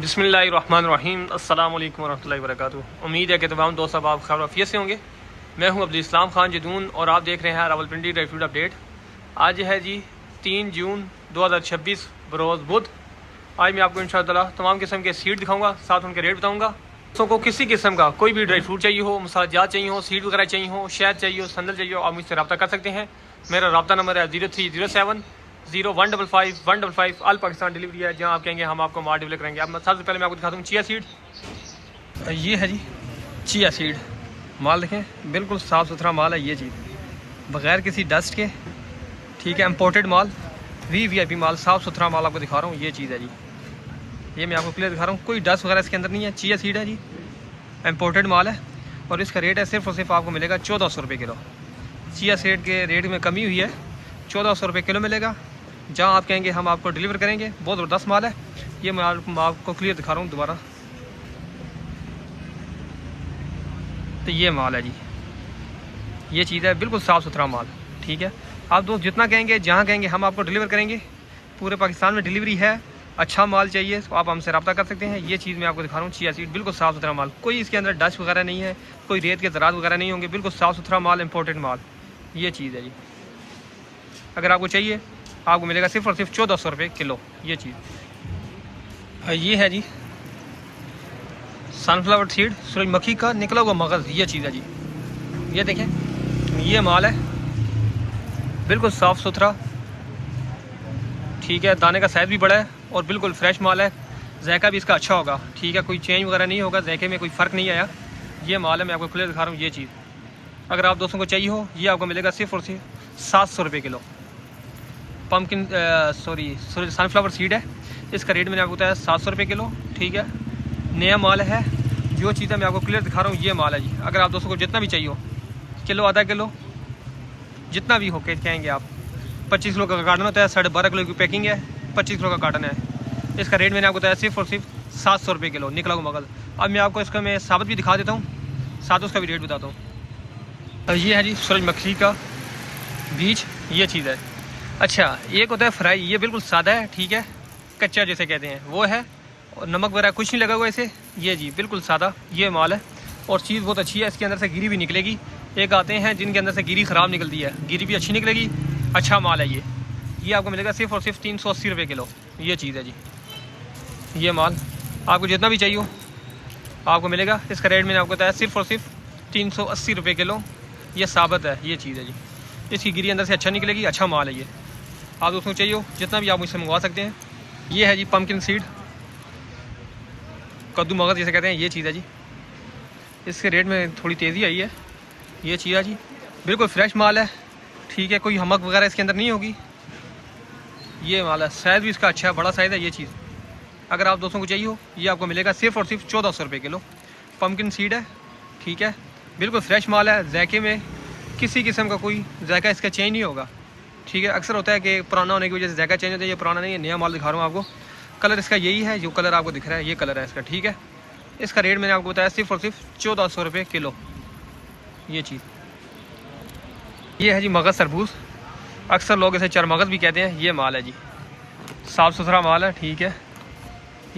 बिस्मिल्लाहिर्रहमानिर्रहीम अस्सलाम वालेकुम वरहमतुल्लाहि वबरकातुहू। उम्मीद है कि तमाम दोस्त अब आप खैर आफियत से होंगे। मैं हूं अब्दुल इस्लाम खान जदून और आप देख रहे हैं रावलपिंडी ड्राई फ्रूट अपडेट। आज है जी 3 जून 2026 बरोज़ बुध। आज मैं आपको इंशाअल्लाह तमाम किस्म के सीड दिखाऊंगा, साथ उनके रेट बताऊँगा। दोस्तों को किसी किस्म का कोई भी ड्राई फ्रूट चाहिए हो, मसालाजात चाहिए हो, सीड वगैरह चाहिए हो, शहद चाहिए हो, संदल चाहिए हो, आप मुझसे रब्ता कर सकते हैं। मेरा रब्ता नंबर है 0307 ऑल पाकिस्तान डिलीवरी है। जहाँ आप कहेंगे हम आपको माल डिलीवर करेंगे। अब सबसे पहले मैं आपको दिखा दूँ चिया सीड। ये है जी चिया सीड, माल देखें बिल्कुल साफ़ सुथरा माल है। ये चीज़ बग़ैर किसी डस्ट के, ठीक है, इम्पोर्टेड माल, वीआईपी माल, साफ़ सुथरा माल आपको दिखा रहा हूँ। ये चीज़ है जी, ये मैं आपको क्लियर दिखा रहा हूँ, कोई डस्ट वगैरह इसके अंदर नहीं है। चिया सीड है जी, इम्पोर्टेड माल है और इसका रेट है सिर्फ और सिर्फ आपको मिलेगा 1400 रुपये किलो। चिया सीड के रेट में कमी हुई है, 1400 रुपये किलो मिलेगा। जहाँ आप कहेंगे हम आपको डिलीवर करेंगे। बहुत ज़बरदस्त माल है ये, मैं आपको क्लियर दिखा रहा हूँ दोबारा। तो ये माल है जी, ये चीज़ है बिल्कुल साफ़ सुथरा माल, ठीक है। आप दोस्त जितना कहेंगे, जहाँ कहेंगे हम आपको डिलीवर करेंगे। पूरे पाकिस्तान में डिलीवरी है। अच्छा माल चाहिए तो आप हमसे रब्ता कर सकते हैं। ये चीज़ मैं आपको दिखा रहा हूँ, चिया सीड बिल्कुल साफ़ सुथरा माल, कोई इसके अंदर डस्ट वगैरह नहीं है, कोई रेत के ज़रात वगैरह नहीं होंगे, बिल्कुल साफ़ सुथरा माल, इम्पोर्टेड माल। ये चीज़ है जी, अगर आपको चाहिए आपको मिलेगा सिर्फ और सिर्फ 1400 रुपये किलो। ये चीज़ ये है जी सनफ्लावर सीड, सूरजमुखी का निकला हुआ मगज़। ये चीज़ है जी, ये देखें, ये माल है बिल्कुल साफ़ सुथरा, ठीक है। दाने का साइज़ भी बड़ा है और बिल्कुल फ्रेश माल है। जायका भी इसका अच्छा होगा, ठीक है, कोई चेंज वगैरह नहीं होगा, जायके में कोई फ़र्क नहीं आया। ये माल है, मैं आपको क्लियर दिखा रहा हूँ। ये चीज़ अगर आप दोस्तों को चाहिए हो, ये आपको मिलेगा सिर्फ और सिर्फ 700 रुपये किलो। पम्पकिन सनफ्लावर सीड है, इसका रेट मैंने आपको बताया 700 रुपये किलो, ठीक है। नया माल है। जो चीज़ है मैं आपको क्लियर दिखा रहा हूँ, ये माल है जी। अगर आप दोस्तों को जितना भी चाहिए हो, किलो, आधा किलो, जितना भी हो के कहेंगे आप। 25 किलो का कार्टन होता है, 12.5 किलो की पैकिंग है, 25 किलो का कार्टन है। इसका रेट मैंने आपको बताया सिर्फ और सिर्फ 700 रुपये किलो, निकला हुआ मगज़। अब मैं आपको इसका मैं साबित भी दिखा देता हूँ, साथ उसका भी रेट बताता हूँ। ये है जी सूरजमुखी का बीज, ये चीज़ है। अच्छा, एक होता है फ्राई, ये बिल्कुल सादा है, ठीक है, कच्चा जैसे कहते हैं वो है, और नमक वगैरह कुछ नहीं लगा हुआ इसे। ये जी बिल्कुल सादा ये माल है और चीज़ बहुत अच्छी है। इसके अंदर से गिरी भी निकलेगी। एक आते हैं जिनके अंदर से गिरी ख़राब निकलती है, गिरी भी अच्छी निकलेगी। अच्छा माल है ये आपको मिलेगा सिर्फ और सिर्फ 380 रुपये किलो। ये चीज़ है जी, ये माल आपको जितना भी चाहिए हो आपको मिलेगा। इसका रेट मैंने आपको बताया सिर्फ और सिर्फ 380 रुपये किलो। ये साबित है, ये चीज़ है जी, इसकी गिरी अंदर से अच्छा निकलेगी, अच्छा माल है ये। आप दोस्तों चाहिए हो जितना भी आप मुझसे मंगवा सकते हैं। ये है जी पम्पकिन सीड, कद्दू मगज़ जैसे कहते हैं। ये चीज़ है जी, इसके रेट में थोड़ी तेज़ी आई है। ये चीज़ है जी, बिल्कुल फ्रेश माल है, ठीक है, कोई हमक वगैरह इसके अंदर नहीं होगी। ये माल है, साइज़ भी इसका अच्छा है, बड़ा साइज़ है। ये चीज़ अगर आप दोस्तों को चाहिए हो, ये आपको मिलेगा सिर्फ और सिर्फ 1400 रुपये किलो। पम्पकिन सीड है, ठीक है, बिल्कुल फ्रेश माल है। जायके में किसी किस्म का कोई जायका इसका चेंज नहीं होगा, ठीक है। अक्सर होता है कि पुराना होने की वजह से जायका चेंज होता है, ये पुराना नहीं है, नया माल दिखा रहा हूँ आपको। कलर इसका यही है, जो कलर आपको दिख रहा है ये कलर है इसका, ठीक है। इसका रेट मैंने आपको बताया सिर्फ और सिर्फ 1400 रुपये किलो। ये चीज़ ये है जी मगज़ तरबूज, अक्सर लोग इसे चरमगज़ भी कहते हैं। ये माल है जी, साफ़ सुथरा माल है, ठीक है।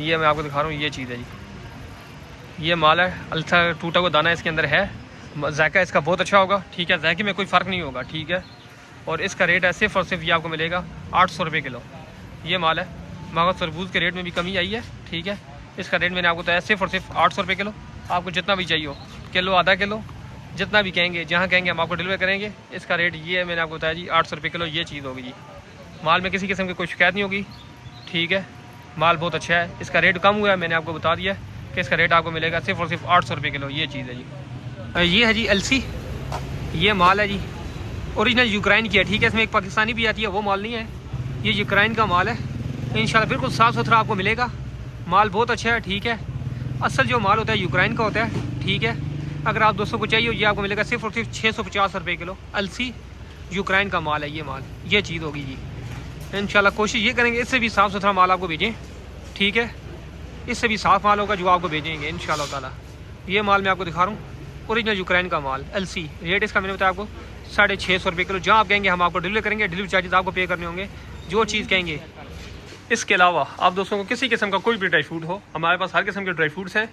ये मैं आपको दिखा रहा हूँ, ये चीज़ है जी, ये माल है। अच्छा टूटा हुआ दाना इसके अंदर है, जायका इसका बहुत अच्छा होगा, ठीक है, जायके में कोई फ़र्क नहीं होगा, ठीक है। और इसका रेट है सिर्फ और सिर्फ ये आपको मिलेगा 800 रुपये किलो। ये माल है। मगज़ तरबूज के रेट में भी कमी आई है, ठीक है। इसका रेट मैंने आपको बताया सिर्फ और सिर्फ 800 रुपये किलो। आपको जितना भी चाहिए हो, किलो, आधा किलो, जितना भी कहेंगे, जहाँ कहेंगे हम आपको डिलीवर करेंगे। इसका रेट ये है, मैंने आपको बताया जी 800 रुपये किलो। ये चीज़ होगी जी, माल में किसी किस्म की कोई शिकायत नहीं होगी, ठीक है। माल बहुत अच्छा है। इसका रेट कम हुआ है, मैंने आपको बता दिया कि इसका रेट आपको मिलेगा सिर्फ और सिर्फ 800 रुपये किलो। ये चीज़ है जी। ये है जी एलसी, ये माल है जी, ओरिजिनल यूक्रेन की है, ठीक है। इसमें एक पाकिस्तानी भी आती है, वो माल नहीं है, ये यूक्रेन का माल है। इंशाल्लाह बिल्कुल साफ़ सुथरा आपको मिलेगा। माल बहुत अच्छा है, ठीक है। असल जो माल होता है यूक्रेन का होता है, ठीक है। अगर आप दोस्तों को चाहिए हो, ये आपको मिलेगा सिर्फ और सिर्फ 650 रुपये किलो। एलसी यूक्रेन का माल है ये माल। ये चीज़ होगी जी, इंशाल्लाह कोशिश ये करेंगे इससे भी साफ़ सुथरा माल आपको भेजें, ठीक है। इससे भी साफ़ माल होगा जो आपको भेजेंगे इंशाल्लाह ताला। ये माल मैं आपको दिखा रहा हूँ, ओरिजिनल यूक्रेन का माल, एलसी। रेट इसका मैंने बताया आपको 650 रुपये किलो। जहाँ आप कहेंगे हम आपको डिलीवर करेंगे, डिलीवरी चार्जेस आपको पे करने होंगे। जो चीज़ कहेंगे इसके अलावा आप दोस्तों को किसी किस्म का कोई भी ड्राई फ्रूट हो, हमारे पास हर किस्म के ड्राई फ्रूट्स हैं,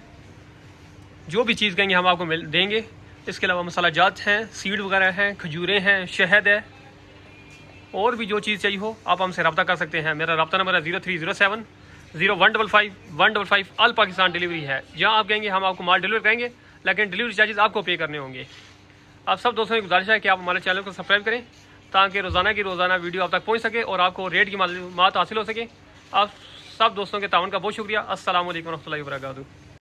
जो भी चीज़ कहेंगे हम आपको देंगे। इसके अलावा मसाला जात हैं, सीड वगैरह हैं, खजूरें हैं, शहद है, और भी जो चीज़ चाहिए हो आप हमसे रब्ता कर सकते हैं। मेरा रब्ता नंबर है 0307 0155 155। ऑल पाकिस्तान डिलीवरी है, जहाँ आप कहेंगे हम आपको माल डिलीवर करेंगे, लेकिन डिलीवरी चार्जेस आपको पे करने होंगे। आप सब दोस्तों की गुजारिश है कि आप हमारे चैनल को सब्सक्राइब करें, ताकि रोज़ाना की रोज़ाना वीडियो आप तक पहुँच सके और आपको रेट की मालूमात हासिल हो सके। आप सब दोस्तों के ताउन का बहुत शुक्रिया। अस्सलाम वालेकुम रहमतुल्लाहि व बरकातुहू।